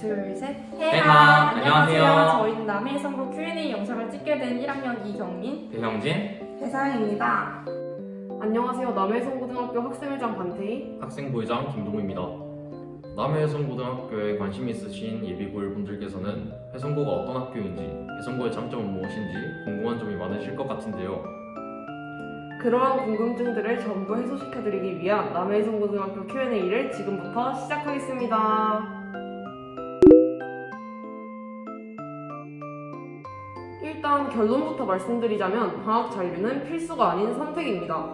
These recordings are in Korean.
둘, 셋. 헤하! 안녕하세요. 저희는 남의 선거 Q&A 영상을 찍게 된 1학년 이경민, 배형진, 배상입니다. 안녕하세요. 남해성고등학교 학생회장 반태희. 학생부회장 김동우입니다. 남해성고등학교에 관심 있으신 예비고일 분들께서는 해성고가 어떤 학교인지, 해성고의 장점은 무엇인지 궁금한 점이 많으실 것 같은데요. 그러한 궁금증들을 전부 해소시켜드리기 위한 남해성고등학교 Q&A를 지금부터 시작하겠습니다. 일단 결론부터 말씀드리자면 방학 잔류는 필수가 아닌 선택입니다.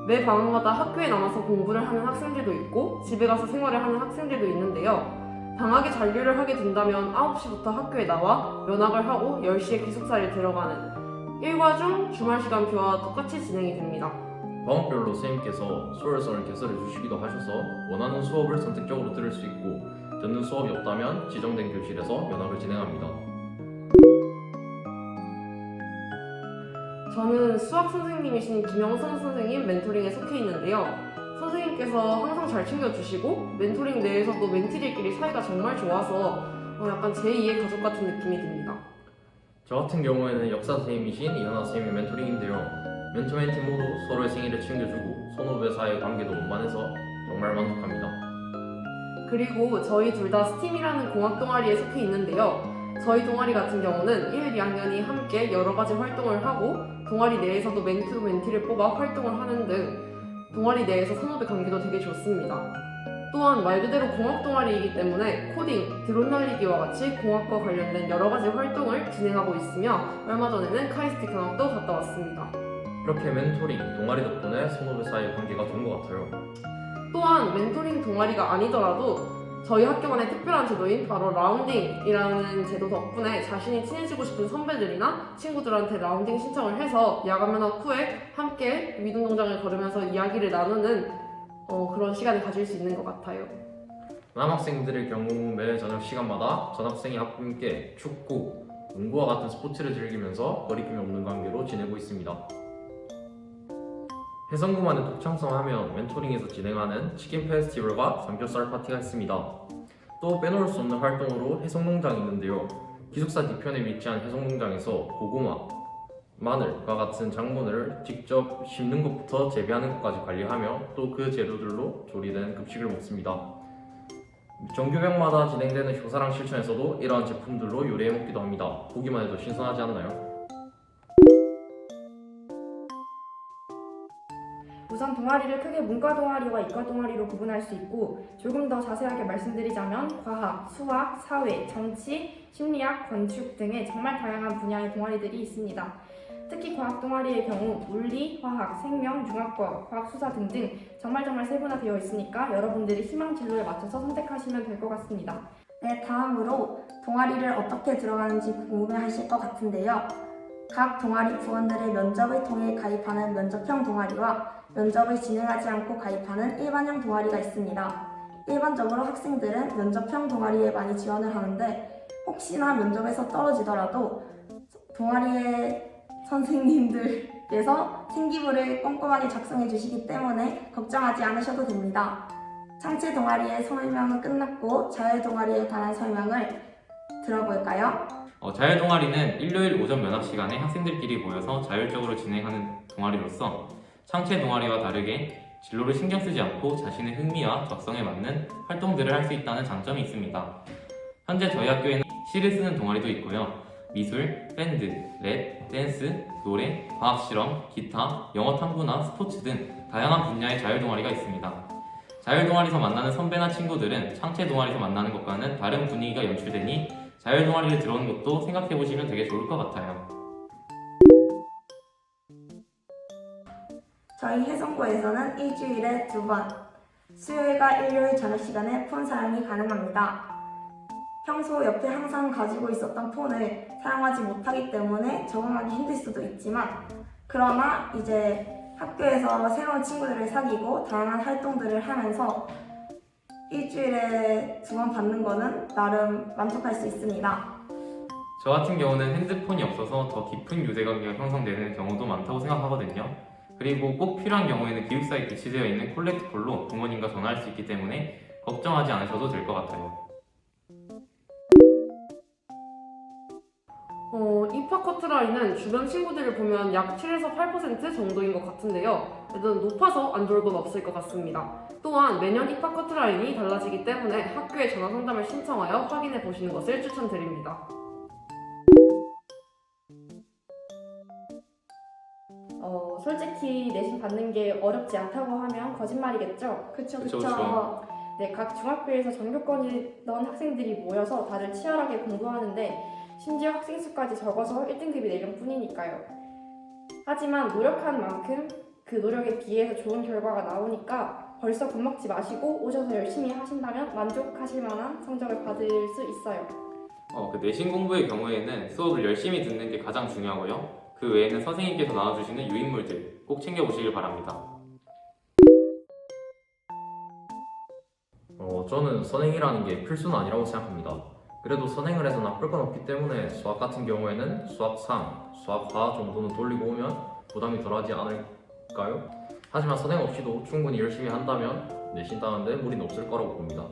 매 방학마다 학교에 남아서 공부를 하는 학생들도 있고 집에 가서 생활을 하는 학생들도 있는데요. 방학에 잔류를 하게 된다면 9시부터 학교에 나와 면학을 하고 10시에 기숙사를 들어가는 일과 중 주말 시간표와 똑같이 진행이 됩니다. 과목별로 선생님께서 소열선을 개설해 주시기도 하셔서 원하는 수업을 선택적으로 들을 수 있고 듣는 수업이 없다면 지정된 교실에서 면학을 진행합니다. 저는 수학 선생님이신 김영선 선생님 멘토링에 속해 있는데요. 선생님께서 항상 잘 챙겨주시고 멘토링 내에서도 멘티들끼리 사이가 정말 좋아서 약간 제2의 가족 같은 느낌이 듭니다. 저 같은 경우에는 역사 선생님이신 이현아 선생님의 멘토링인데요. 멘토 멘티 모두 서로의 생일을 챙겨주고 선후배 사이의 관계도 원만해서 정말 만족합니다. 그리고 저희 둘 다 스팀이라는 공학 동아리에 속해 있는데요. 저희 동아리 같은 경우는 1, 2학년이 함께 여러 가지 활동을 하고 동아리 내에서도 멘토 멘티를 뽑아 활동을 하는 등 동아리 내에서 선후배 관계도 되게 좋습니다. 또한 말 그대로 공학 동아리이기 때문에 코딩, 드론 날리기와 같이 공학과 관련된 여러 가지 활동을 진행하고 있으며 얼마 전에는 카이스트 견학도 갔다 왔습니다. 이렇게 멘토링, 동아리 덕분에 선후배 사이의 관계가 좋은 것 같아요. 또한 멘토링 동아리가 아니더라도 저희 학교만의 특별한 제도인 바로 라운딩이라는 제도 덕분에 자신이 친해지고 싶은 선배들이나 친구들한테 라운딩 신청을 해서 야간 면허 후에 함께 위등동장을 걸으면서 이야기를 나누는 그런 시간을 가질 수 있는 것 같아요. 남학생들의 경우 매 저녁 시간마다 전학생이 함께 축구, 농구와 같은 스포츠를 즐기면서 거리낌이 없는 관계로 지내고 있습니다. 해성고만의 독창성 하면 멘토링에서 진행하는 치킨 페스티벌과 삼겹살 파티가 있습니다. 또 빼놓을 수 없는 활동으로 해성농장이 있는데요. 기숙사 뒤편에 위치한 해성농장에서 고구마, 마늘과 같은 작물을 직접 심는 것부터 재배하는 것까지 관리하며 또 그 재료들로 조리된 급식을 먹습니다. 정규병마다 진행되는 효사랑 실천에서도 이러한 제품들로 요리해 먹기도 합니다. 보기만 해도 신선하지 않나요? 우선 동아리를 크게 문과 동아리와 이과 동아리로 구분할 수 있고 조금 더 자세하게 말씀드리자면 과학, 수학, 사회, 정치, 심리학, 건축 등의 정말 다양한 분야의 동아리들이 있습니다. 특히 과학 동아리의 경우 물리, 화학, 생명, 융합과, 과학수사 등등 정말 세분화되어 있으니까 여러분들이 희망 진로에 맞춰서 선택하시면 될 것 같습니다. 네, 다음으로 동아리를 어떻게 들어가는지 궁금해하실 것 같은데요. 각 동아리 부원들의 면접을 통해 가입하는 면접형 동아리와 면접을 진행하지 않고 가입하는 일반형 동아리가 있습니다. 일반적으로 학생들은 면접형 동아리에 많이 지원을 하는데 혹시나 면접에서 떨어지더라도 동아리의 선생님들께서 생기부를 꼼꼼하게 작성해 주시기 때문에 걱정하지 않으셔도 됩니다. 창체 동아리의 설명은 끝났고 자율 동아리에 관한 설명을 들어볼까요? 자율 동아리는 일요일 오전 면학 시간에 학생들끼리 모여서 자율적으로 진행하는 동아리로서 창체 동아리와 다르게 진로를 신경 쓰지 않고 자신의 흥미와 적성에 맞는 활동들을 할 수 있다는 장점이 있습니다. 현재 저희 학교에는 시를 쓰는 동아리도 있고요. 미술, 밴드, 랩, 댄스, 노래, 과학실험, 기타, 영어 탐구나 스포츠 등 다양한 분야의 자율 동아리가 있습니다. 자율 동아리에서 만나는 선배나 친구들은 창체 동아리에서 만나는 것과는 다른 분위기가 연출되니 자율 동아리를 들어오는 것도 생각해보시면 되게 좋을 것 같아요. 저희 해성고에서는 일주일에 2번, 수요일과 일요일 저녁 시간에 폰 사용이 가능합니다. 평소 옆에 항상 가지고 있었던 폰을 사용하지 못하기 때문에 적응하기 힘들 수도 있지만 그러나 이제 학교에서 새로운 친구들을 사귀고 다양한 활동들을 하면서 일주일에 2번 받는 거는 나름 만족할 수 있습니다. 저 같은 경우는 핸드폰이 없어서 더 깊은 유대관계가 형성되는 경우도 많다고 생각하거든요. 그리고 꼭 필요한 경우에는 기숙사에 배치되어 있는 콜렉트콜로 부모님과 전화할 수 있기 때문에 걱정하지 않으셔도 될 것 같아요. 입학 커트라인은 주변 친구들을 보면 약 7에서 8% 정도인 것 같은데요. 일단 높아서 안 좋을 건 없을 것 같습니다. 또한 매년 입학 커트라인이 달라지기 때문에 학교에 전화 상담을 신청하여 확인해 보시는 것을 추천드립니다. 솔직히 내신 받는 게 어렵지 않다고 하면 거짓말이겠죠? 그쵸. 그쵸. 네, 각 중학교에서 전교권이던 학생들이 모여서 다들 치열하게 공부하는데 심지어 학생 수까지 적어서 1등급이 내릴 뿐이니까요. 하지만 노력한 만큼 그 노력에 비해서 좋은 결과가 나오니까 벌써 겁먹지 마시고 오셔서 열심히 하신다면 만족하실 만한 성적을 받을 수 있어요. 그 내신 공부의 경우에는 수업을 열심히 듣는 게 가장 중요하고요. 그 외에는 선생님께서 나눠주시는 유인물들 꼭 챙겨보시길 바랍니다. 저는 선행이라는 게 필수는 아니라고 생각합니다. 그래도 선행을 해서 나쁠 건 없기 때문에 수학 같은 경우에는 수학 3, 수학 4 정도는 돌리고 오면 부담이 덜하지 않을까요? 하지만 선행 없이도 충분히 열심히 한다면 내신 따는데 무리는 없을 거라고 봅니다.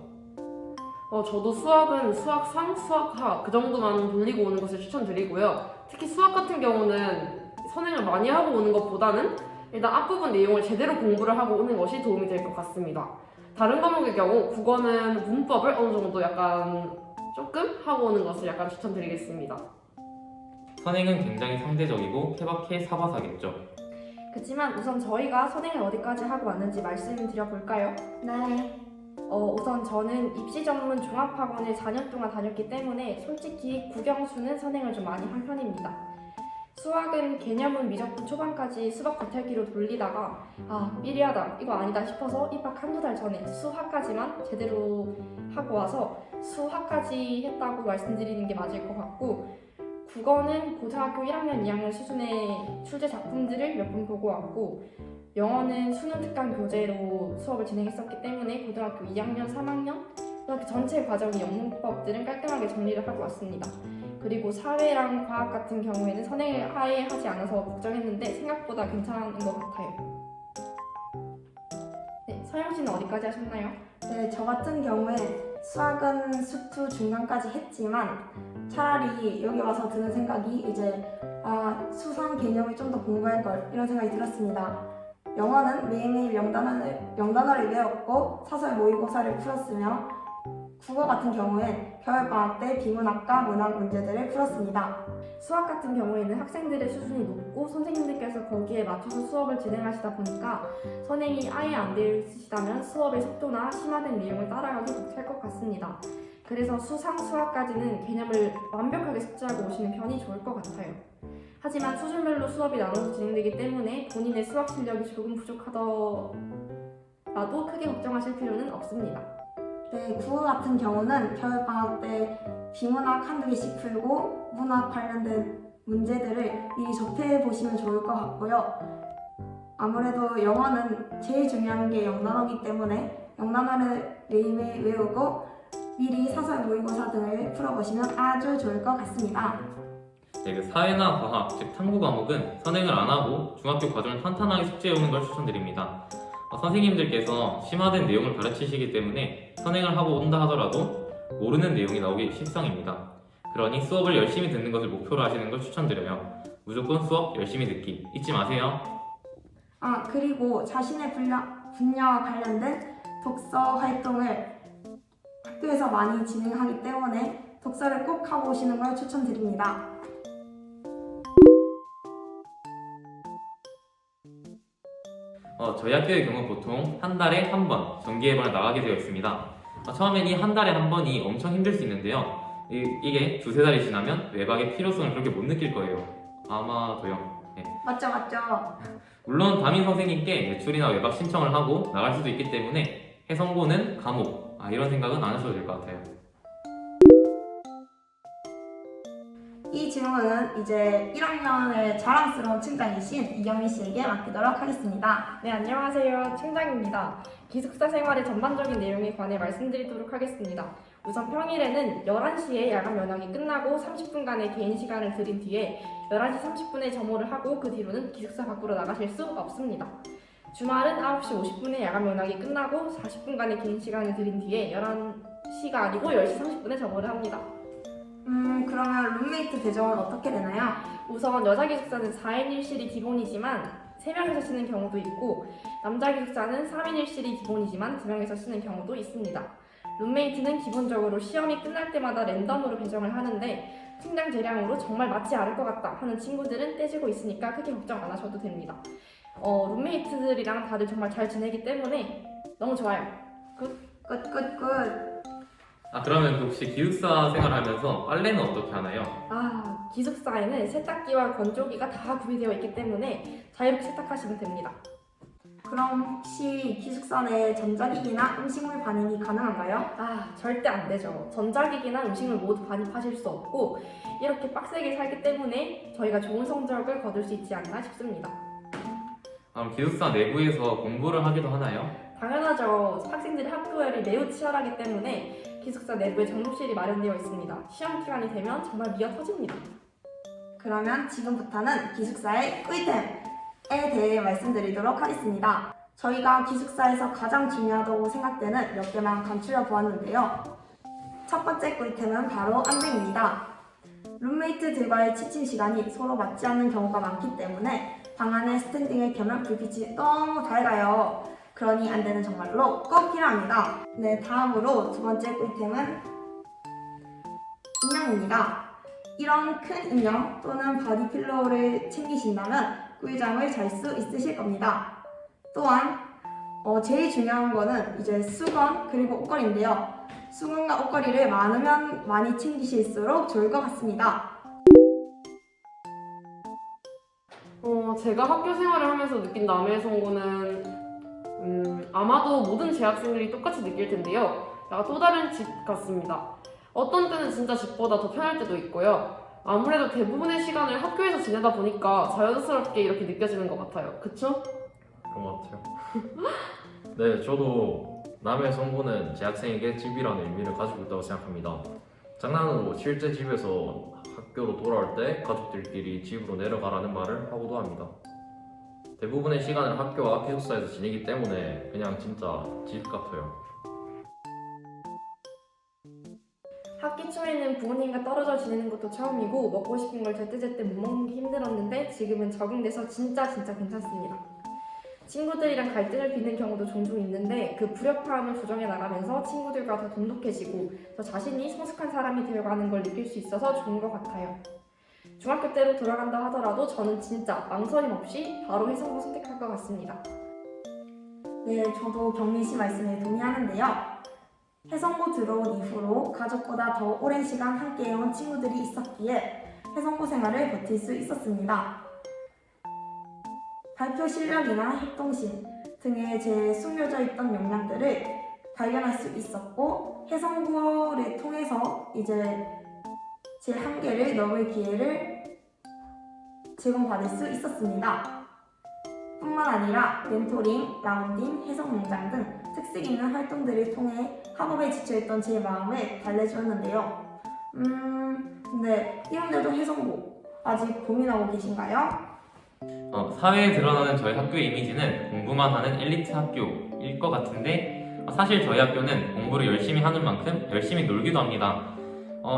저도 수학은 수학 3, 수학 하 그 정도만 돌리고 오는 것을 추천드리고요. 특히 수학 같은 경우는 선행을 많이 하고 오는 것보다는 일단 앞부분 내용을 제대로 공부를 하고 오는 것이 도움이 될 것 같습니다. 다른 과목의 경우 국어는 문법을 어느 정도 약간 조금 하고 오는 것을 약간 추천드리겠습니다. 선행은 굉장히 상대적이고 케바케 사바사겠죠. 그렇지만 우선 저희가 선행을 어디까지 하고 왔는지 말씀드려볼까요? 네. 우선 저는 입시 전문 종합학원을 4년 동안 다녔기 때문에 솔직히 국영수는 선행을 좀 많이 한 편입니다. 수학은 개념은 미적분 초반까지 수박 겉핥기로 돌리다가 삐리하다 이거 아니다 싶어서 입학 한두 달 전에 수학까지만 제대로 하고 와서 수학까지 했다고 말씀드리는 게 맞을 것 같고, 국어는 고등학교 1학년, 2학년 수준의 출제 작품들을 몇 번 보고 왔고, 영어는 수능 특강 교재로 수업을 진행했었기 때문에 고등학교 2학년, 3학년 그 전체 과정의 영문법들은 깔끔하게 정리를 하고 왔습니다. 그리고 사회랑 과학 같은 경우에는 선행을 아예 하지 않아서 걱정했는데 생각보다 괜찮은 것 같아요. 네, 서영 씨는 어디까지 하셨나요? 네, 저 같은 경우에 수학은 수투 중간까지 했지만 차라리 여기 와서 드는 생각이 이제 수상 개념을 좀 더 공부할 걸 이런 생각이 들었습니다. 영어는 매일매일 영단어를 외웠고 사설 모의고사를 풀었으며 국어 같은 경우엔 겨울방학 때 비문학과 문학 문제들을 풀었습니다. 수학 같은 경우에는 학생들의 수준이 높고 선생님들께서 거기에 맞춰서 수업을 진행하시다 보니까 선행이 아예 안 되어 있으시다면 수업의 속도나 심화된 내용을 따라가기 벅찰 것 같습니다. 그래서 수상 수학까지는 개념을 완벽하게 숙지하고 오시는 편이 좋을 것 같아요. 하지만 수준별로 수업이 나눠서 진행되기 때문에 본인의 수학 실력이 조금 부족하더라도 크게 걱정하실 필요는 없습니다. 네, 국어 같은 경우는 겨울방학 때 비문학 한두 개씩 풀고 문학 관련된 문제들을 미리 접해보시면 좋을 것 같고요. 아무래도 영어는 제일 중요한 게 영단어이기 때문에 영단어를 매일매일 외우고 미리 사설 모의고사 등을 풀어보시면 아주 좋을 것 같습니다. 네, 그 사회나 과학, 즉 탐구 과목은 선행을 안 하고 중학교 과정을 탄탄하게 숙지해오는 걸 추천드립니다. 선생님들께서 심화된 내용을 가르치시기 때문에 선행을 하고 온다 하더라도 모르는 내용이 나오기 십상입니다. 그러니 수업을 열심히 듣는 것을 목표로 하시는 걸 추천드려요. 무조건 수업 열심히 듣기 잊지 마세요. 그리고 자신의 분야와 관련된 독서 활동을 학교에서 많이 진행하기 때문에 독서를 꼭 하고 오시는 걸 추천드립니다. 저희 학교의 경우 보통 한 달에 한 번 정기예반을 나가게 되어 있습니다. 처음엔 이 한 달에 한 번이 엄청 힘들 수 있는데요. 이게 두세 달이 지나면 외박의 필요성을 그렇게 못 느낄 거예요. 아마도요. 네. 맞죠? 물론 담임 선생님께 외출이나 외박 신청을 하고 나갈 수도 있기 때문에 해성고는 감옥 이런 생각은 안 하셔도 될 것 같아요. 이 질문은 이제 1학년의 자랑스러운 팀장이신 이경미 씨에게 맡기도록 하겠습니다. 네, 안녕하세요. 팀장입니다. 기숙사 생활의 전반적인 내용에 관해 말씀드리도록 하겠습니다. 우선 평일에는 11시에 야간 면학이 끝나고 30분간의 개인 시간을 드린 뒤에 11시 30분에 점호를 하고 그 뒤로는 기숙사 밖으로 나가실 수 없습니다. 주말은 9시 50분에 야간 면학이 끝나고 40분간의 개인 시간을 드린 뒤에 11시가 아니고 10시 30분에 점호를 합니다. 그러면 룸메이트 배정은 어떻게 되나요? 우선 여자 기숙사는 4인 1실이 기본이지만 3명이서 쓰는 경우도 있고 남자 기숙사는 3인 1실이 기본이지만 2명이서 쓰는 경우도 있습니다. 룸메이트는 기본적으로 시험이 끝날 때마다 랜덤으로 배정을 하는데 팀장 재량으로 정말 맞지 않을 것 같다 하는 친구들은 떼지고 있으니까 크게 걱정 안 하셔도 됩니다. 룸메이트들이랑 다들 정말 잘 지내기 때문에 너무 좋아요. 끝. 그러면 혹시 기숙사 생활하면서 빨래는 어떻게 하나요? 기숙사에는 세탁기와 건조기가 다 구비되어 있기 때문에 자유롭게 세탁하시면 됩니다. 그럼 혹시 기숙사 내 전자기기나 음식물 반입이 가능한가요? 절대 안 되죠. 전자기기나 음식물 모두 반입하실 수 없고 이렇게 빡세게 살기 때문에 저희가 좋은 성적을 거둘 수 있지 않나 싶습니다. 기숙사 내부에서 공부를 하기도 하나요? 당연하죠. 학생들이 학교열이 매우 치열하기 때문에 기숙사 내부에 정독실이 마련되어 있습니다. 시험 기간이 되면 정말 미어 터집니다. 그러면 지금부터는 기숙사의 꿀템에 대해 말씀드리도록 하겠습니다. 저희가 기숙사에서 가장 중요하다고 생각되는 몇 개만 간추려 보았는데요. 첫 번째 꿀템은 바로 안대입니다. 룸메이트들과의 취침 시간이 서로 맞지 않는 경우가 많기 때문에 방 안의 스탠딩을 켜면 불빛이 너무 밝아요. 그러니 안대는 정말로 꼭 필요합니다. 네, 다음으로 두 번째 꿀템은 인형입니다. 이런 큰 인형 또는 바디필로우를 챙기신다면 꿀잠을 잘 수 있으실 겁니다. 또한 제일 중요한 거는 이제 수건 그리고 옷걸이인데요. 수건과 옷걸이를 많으면 많이 챙기실수록 좋을 것 같습니다. 제가 학교 생활을 하면서 느낀 남의 선고는 아마도 모든 재학생들이 똑같이 느낄 텐데요. 약간 또 다른 집 같습니다. 어떤 때는 진짜 집보다 더 편할 때도 있고요. 아무래도 대부분의 시간을 학교에서 지내다 보니까 자연스럽게 이렇게 느껴지는 것 같아요. 그쵸? 그런 것 같아요. 네, 저도 남의 선고는 제 학생에게 집이라는 의미를 가지고 있다고 생각합니다. 장난으로 실제 집에서 학교로 돌아올 때 가족들끼리 집으로 내려가라는 말을 하고도 합니다. 대부분의 시간을 학교와 기숙사에서 지내기 때문에 그냥 진짜 집 같아요. 학기 초에는 부모님과 떨어져 지내는 것도 처음이고 먹고 싶은 걸 제때제때 못 먹는 게 힘들었는데 지금은 적응돼서 진짜 괜찮습니다. 친구들이랑 갈등을 빚는 경우도 종종 있는데 그 불협화음을 조정해 나가면서 친구들과 더 돈독해지고 저 자신이 성숙한 사람이 되어가는 걸 느낄 수 있어서 좋은 것 같아요. 중학교 때로 돌아간다 하더라도 저는 진짜 망설임 없이 바로 해성고 선택할 것 같습니다. 네, 저도 경민 씨 말씀에 동의하는데요. 해성고 들어온 이후로 가족보다 더 오랜 시간 함께해온 친구들이 있었기에 해성고 생활을 버틸 수 있었습니다. 발표 실력이나 협동심 등의 제 숨겨져 있던 역량들을 발견할 수 있었고 해성고를 통해서 이제 제 한계를 넘을 기회를 제공받을 수 있었습니다. 뿐만 아니라 멘토링, 라운딩, 해성농장 등 특색 있는 활동들을 통해 학업에 지쳐있던 제 마음을 달래주었는데요. 근데 이분들도 해성고 아직 고민하고 계신가요? 사회에 드러나는 저희 학교의 이미지는 공부만 하는 엘리트 학교일 것 같은데 사실 저희 학교는 공부를 열심히 하는 만큼 열심히 놀기도 합니다.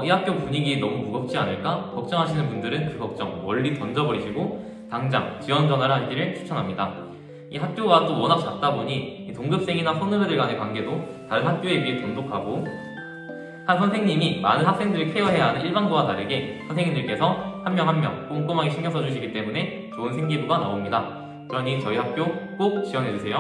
이 학교 분위기 너무 무겁지 않을까? 걱정하시는 분들은 그 걱정 멀리 던져버리시고 당장 지원 전화를 하기를 추천합니다. 이 학교가 또 워낙 작다 보니 이 동급생이나 선후배들 간의 관계도 다른 학교에 비해 돈독하고 한 선생님이 많은 학생들을 케어해야 하는 일반고와 다르게 선생님들께서 한 명 한 명 꼼꼼하게 신경 써주시기 때문에 좋은 생기부가 나옵니다. 그러니 저희 학교 꼭 지원해주세요.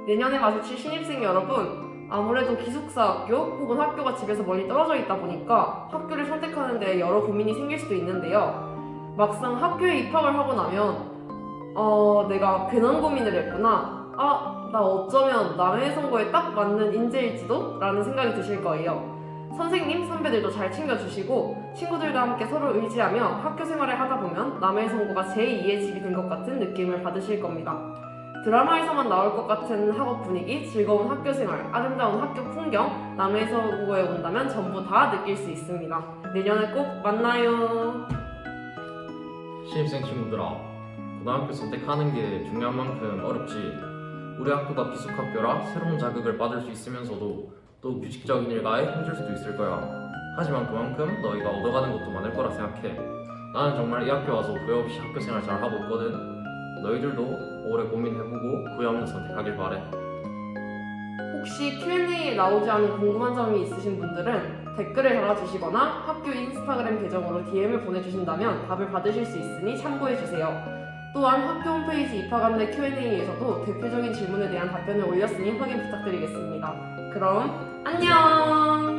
내년에 마주칠 신입생 여러분, 아무래도 기숙사 학교 혹은 학교가 집에서 멀리 떨어져 있다 보니까 학교를 선택하는데 여러 고민이 생길 수도 있는데요. 막상 학교에 입학을 하고 나면 내가 괜한 고민을 했구나. 나 어쩌면 남의 선거에 딱 맞는 인재일지도? 라는 생각이 드실 거예요. 선생님, 선배들도 잘 챙겨주시고 친구들과 함께 서로 의지하며 학교 생활을 하다 보면 남의 선거가 제2의 집이 된 것 같은 느낌을 받으실 겁니다. 드라마에서만 나올 것 같은 학업 분위기, 즐거운 학교 생활, 아름다운 학교 풍경, 남의 선거에 온다면 전부 다 느낄 수 있습니다. 내년에 꼭 만나요. 신입생 친구들아, 고등학교 선택하는 게 중요한 만큼 어렵지. 우리 학교가 기숙학교라 새로운 자극을 받을 수 있으면서도 또 규칙적인 일과에 힘들 수도 있을 거야. 하지만 그만큼 너희가 얻어가는 것도 많을 거라 생각해. 나는 정말 이 학교 와서 후회 없이 학교 생활 잘 하고 있거든. 너희들도 오래 고민해보고 후회 없는 선택하길 바래. 혹시 Q&A에 나오지 않은 궁금한 점이 있으신 분들은 댓글을 달아주시거나 학교 인스타그램 계정으로 DM을 보내주신다면 답을 받으실 수 있으니 참고해주세요. 또한 학교 홈페이지 입학안내 Q&A에서도 대표적인 질문에 대한 답변을 올렸으니 확인 부탁드리겠습니다. 그럼 안녕!